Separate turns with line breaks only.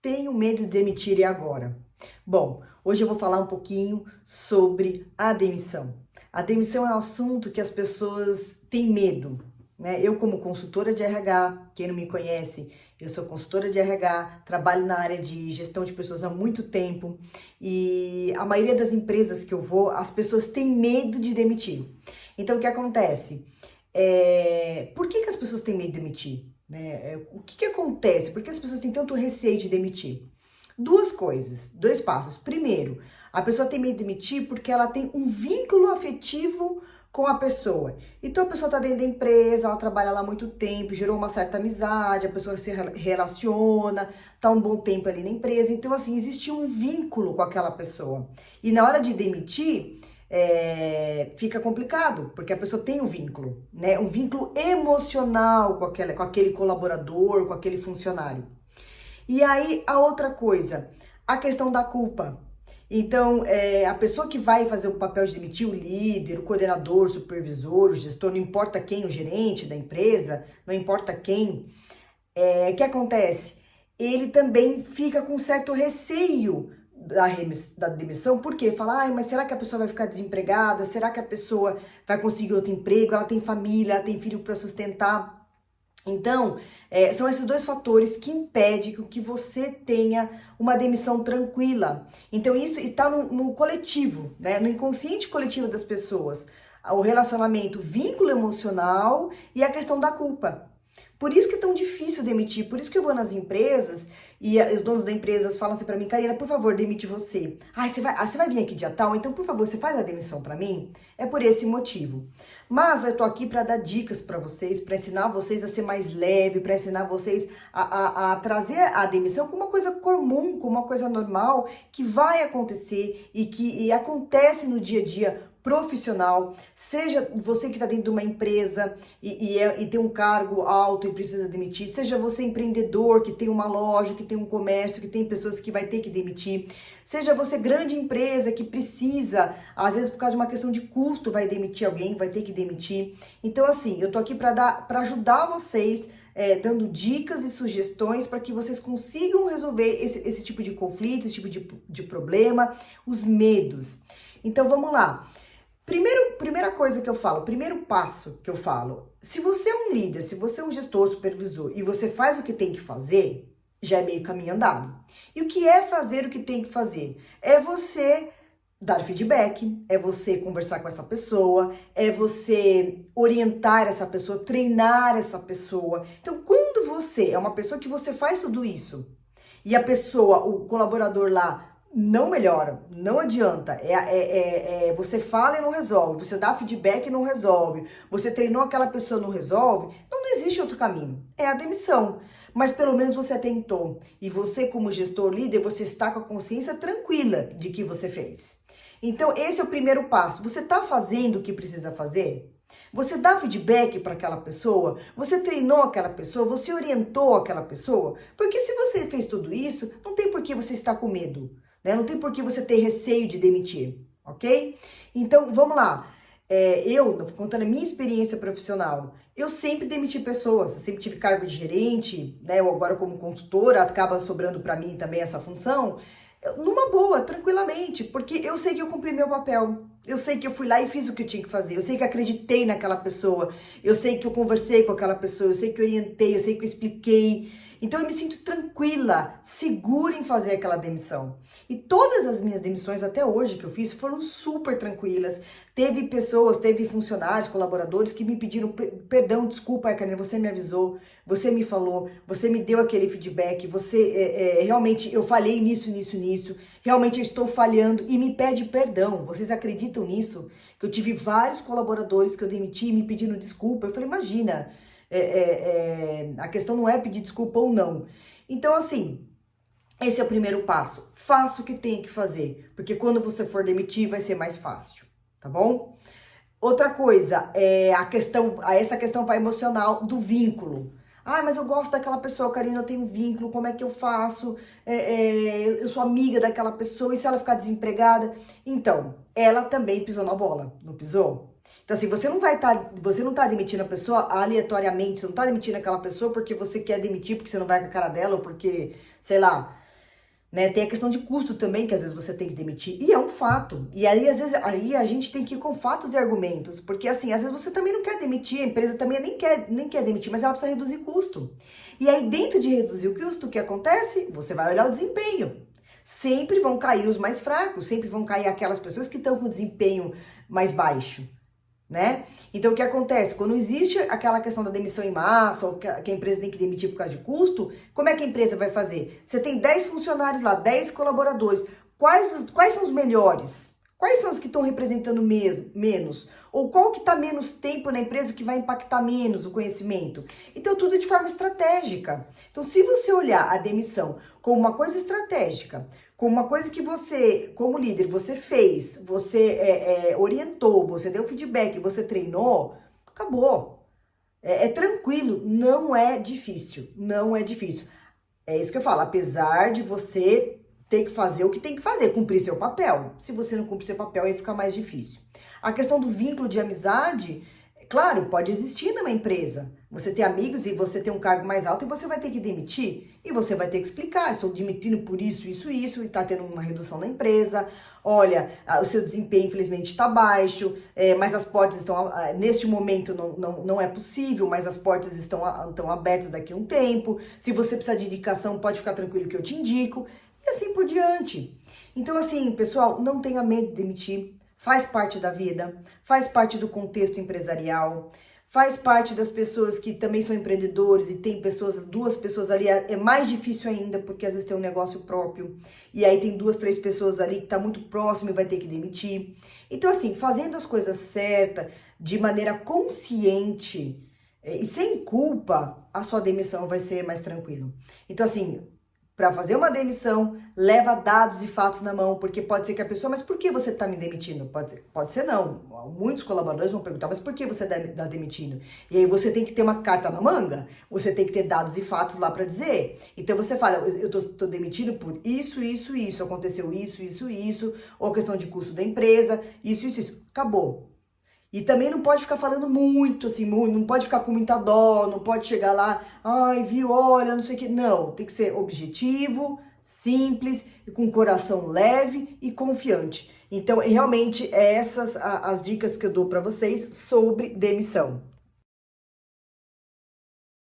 Tenho medo de demitir e agora? Bom, hoje eu vou falar um pouquinho sobre a demissão. A demissão é um assunto que as pessoas têm medo, né? Eu, como consultora de RH, quem não me conhece, eu sou consultora de RH, trabalho na área de gestão de pessoas há muito tempo e a maioria das empresas que eu vou, as pessoas têm medo de demitir. Então, o que acontece? Por que as pessoas têm medo de demitir? O que acontece? Por que as pessoas têm tanto receio de demitir? Duas coisas, dois passos. Primeiro, a pessoa tem medo de demitir porque ela tem um vínculo afetivo com a pessoa. Então a pessoa está dentro da empresa, ela trabalha lá há muito tempo, gerou uma certa amizade, a pessoa se relaciona, está um bom tempo ali na empresa. Então, assim, existe um vínculo com aquela pessoa. E na hora de demitir, fica complicado, porque a pessoa tem um vínculo, né? Um vínculo emocional com aquele colaborador, com aquele funcionário. E aí, a outra coisa, a questão da culpa. Então, a pessoa que vai fazer o papel de demitir, o líder, o coordenador, o supervisor, o gestor, não importa quem, o gerente da empresa, não importa quem, o que acontece? Ele também fica com certo receio da demissão, porque fala, ai, mas será que a pessoa vai ficar desempregada? Será que a pessoa vai conseguir outro emprego? Ela tem família, ela tem filho para sustentar. Então, são esses dois fatores que impedem que você tenha uma demissão tranquila. Então, isso está no coletivo, né? No inconsciente coletivo das pessoas. O relacionamento, o vínculo emocional e a questão da culpa. Por isso que é tão difícil demitir, por isso que eu vou nas empresas e os donos da empresa falam assim pra mim, Karina, por favor, demite você. Ai, você vai vir aqui dia tal, então por favor, você faz a demissão pra mim? É por esse motivo. Mas eu tô aqui pra dar dicas pra vocês, pra ensinar vocês a ser mais leve, pra ensinar vocês a trazer a demissão como uma coisa comum, como uma coisa normal, que vai acontecer e que acontece no dia a dia profissional, seja você que está dentro de uma empresa e tem um cargo alto e precisa demitir, seja você empreendedor que tem uma loja, que tem um comércio, que tem pessoas que vai ter que demitir, seja você grande empresa que precisa, às vezes por causa de uma questão de custo, vai demitir alguém, vai ter que demitir. Então, assim, eu tô aqui para ajudar vocês, dando dicas e sugestões para que vocês consigam resolver esse tipo de conflito, esse tipo de problema, os medos. Então, vamos lá. Primeira coisa que eu falo, primeiro passo que eu falo, se você é um líder, se você é um gestor, supervisor e você faz o que tem que fazer, já é meio caminho andado. E o que é fazer o que tem que fazer? É você dar feedback, é você conversar com essa pessoa, é você orientar essa pessoa, treinar essa pessoa. Então, quando você é uma pessoa que você faz tudo isso e a pessoa, o colaborador lá, não melhora, não adianta. Você fala e não resolve, você dá feedback e não resolve, você treinou aquela pessoa e não resolve, não existe outro caminho, é a demissão. Mas pelo menos você tentou. E você, como gestor líder, você está com a consciência tranquila de que você fez. Então, esse é o primeiro passo. Você está fazendo o que precisa fazer? Você dá feedback para aquela pessoa? Você treinou aquela pessoa? Você orientou aquela pessoa? Porque se você fez tudo isso, não tem por que você estar com medo, né? Não tem por que você ter receio de demitir, ok? Então, vamos lá. Contando a minha experiência profissional, eu sempre demiti pessoas, eu sempre tive cargo de gerente, né? Eu agora como consultora, acaba sobrando para mim também essa função, numa boa, tranquilamente, porque eu sei que eu cumpri meu papel, eu sei que eu fui lá e fiz o que eu tinha que fazer, eu sei que acreditei naquela pessoa, eu sei que eu conversei com aquela pessoa, eu sei que eu orientei, eu sei que eu expliquei. Então eu me sinto tranquila, segura em fazer aquela demissão. E todas as minhas demissões até hoje que eu fiz foram super tranquilas. Teve pessoas, teve funcionários, colaboradores que me pediram perdão, desculpa, Karina, você me avisou, você me falou, você me deu aquele feedback, realmente eu falhei nisso, realmente eu estou falhando e me pede perdão. Vocês acreditam nisso? Que eu tive vários colaboradores que eu demiti e me pedindo desculpa. Eu falei, imagina, a questão não é pedir desculpa ou não. Então, assim, esse é o primeiro passo. Faça o que tem que fazer, porque quando você for demitir vai ser mais fácil, tá bom? Outra coisa, essa questão vai emocional do vínculo. Ah, mas eu gosto daquela pessoa, Karina, eu tenho um vínculo, como é que eu faço? Eu sou amiga daquela pessoa, e se ela ficar desempregada? Então, ela também pisou na bola, não pisou? Então, assim, você não tá demitindo a pessoa aleatoriamente, você não tá demitindo aquela pessoa porque você quer demitir, porque você não vai com a cara dela, ou porque, sei lá, né? Tem a questão de custo também, que às vezes você tem que demitir, e é um fato. E aí, às vezes, aí a gente tem que ir com fatos e argumentos, porque assim, às vezes você também não quer demitir, a empresa também nem quer demitir, mas ela precisa reduzir custo. E aí, dentro de reduzir o custo, o que acontece? Você vai olhar o desempenho. Sempre vão cair os mais fracos, sempre vão cair aquelas pessoas que estão com desempenho mais baixo, né? Então, o que acontece? Quando existe aquela questão da demissão em massa, ou que a empresa tem que demitir por causa de custo, como é que a empresa vai fazer? Você tem 10 funcionários lá, 10 colaboradores. Quais são os melhores? Quais são os que estão representando menos? Ou qual que está menos tempo na empresa que vai impactar menos o conhecimento? Então, tudo de forma estratégica. Então, se você olhar a demissão como uma coisa estratégica, como uma coisa que você, como líder, você fez, você orientou, você deu feedback, você treinou, acabou. É tranquilo, não é difícil, não é difícil. É isso que eu falo, apesar de você ter que fazer o que tem que fazer, cumprir seu papel. Se você não cumprir seu papel, aí fica mais difícil. A questão do vínculo de amizade, claro, pode existir numa empresa. Você tem amigos e você tem um cargo mais alto e você vai ter que demitir. E você vai ter que explicar, estou demitindo por isso, isso, isso, e está tendo uma redução na empresa. Olha, o seu desempenho infelizmente está baixo, mas as portas estão, neste momento não é possível, mas as portas estão abertas daqui a um tempo. Se você precisar de indicação, pode ficar tranquilo que eu te indico. E assim por diante. Então assim, pessoal, não tenha medo de demitir. Faz parte da vida, faz parte do contexto empresarial, faz parte das pessoas que também são empreendedores e tem pessoas, 2 pessoas ali, é mais difícil ainda, porque às vezes tem um negócio próprio, e aí tem 2, 3 pessoas ali que tá muito próximo e vai ter que demitir. Então assim, fazendo as coisas certas, de maneira consciente e sem culpa, a sua demissão vai ser mais tranquilo. Então assim, para fazer uma demissão, leva dados e fatos na mão, porque pode ser que a pessoa, mas por que você está me demitindo? Pode ser não. Muitos colaboradores vão perguntar, mas por que você está demitindo? E aí você tem que ter uma carta na manga, você tem que ter dados e fatos lá para dizer. Então você fala, eu estou demitido por isso, isso, isso, aconteceu isso, isso, isso, ou questão de custo da empresa, isso, isso, isso. Acabou. E também não pode ficar falando muito, assim, muito, não pode ficar com muita dó, não pode chegar lá, ai, viu, olha, não sei o que. Não, tem que ser objetivo, simples, e com coração leve e confiante. Então, realmente, essas as dicas que eu dou para vocês sobre demissão.